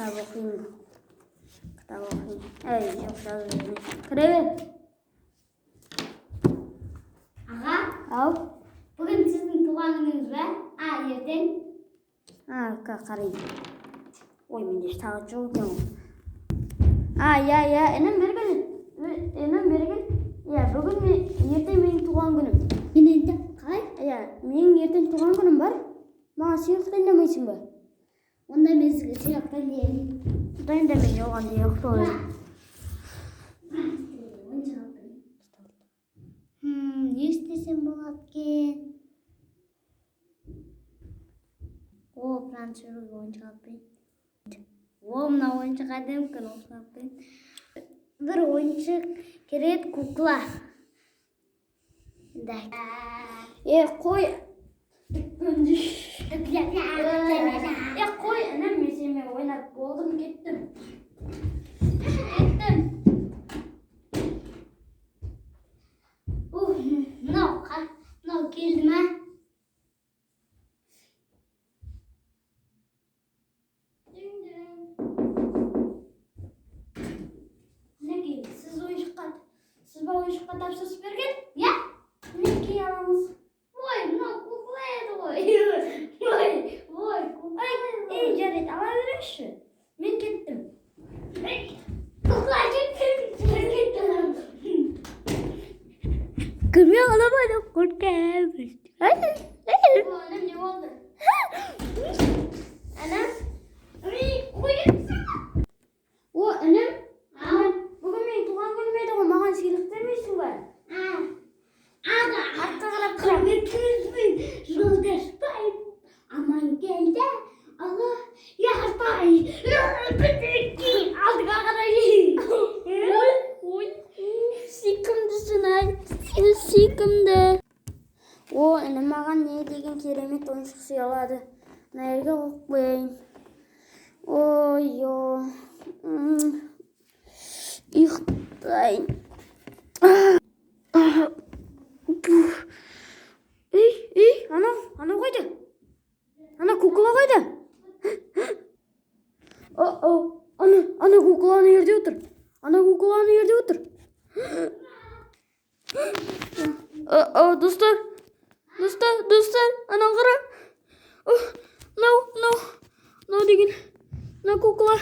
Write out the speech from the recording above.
kitap okuyayım. Kitap okuyayım. Evet, yok yazıyorum. Kırıver. Ağa, Al. bugün sizin tuğan gününüz var. Erten. Qarayın. Oy, mende saat жоқ екен. Ya, enam bergil. Ya, bugün ертең менің туған күнім. Менде қалай? Ya, менің ертең туған күнім бар. Маған сыйлық дайындамайсың ба? Онда мен сізге сыйлық дайындаймын. Дайындамай оған жоқ той. Не істесем болады екен? Планшетке ойыншық алып берейін. Мына ойыншық әдемі екен, осыны алып берейін. Bir oyuncak керек kukla. Қой. Қой, інім, мен сенімен ойнап болдым, кеттім. Мынау келді ме? Siz bana oyuncakla tavsiye bergen? Ya? Mineki yalanız. Ой, мынау кукла еді ғой. Ой, кукла. Ey Jared, ala verirsin. Ben kettim. Kukla кетті. Kırmıyor alamadım. Korkmuş. Anam ne oldu? Anam. O anam. Bugün benim tuğan günüm edi ama bana sıyılık vermeysin var. Aga, Hatta kadar kırmızı yoldaştayım. Aman geldi. Allah yarday. Aldık arkadaşlar. Сүйкімдісің ай, сен сүйкімді. Інім маған не деген керемет ойыншық сыйлады. Мына жерге қойып қояйын. Ұйықтайын. Анау қойды. Ана кукла қойды. Ана кукланы ерде отыр. Достар, ана қара. Мынау деген, мына кукла.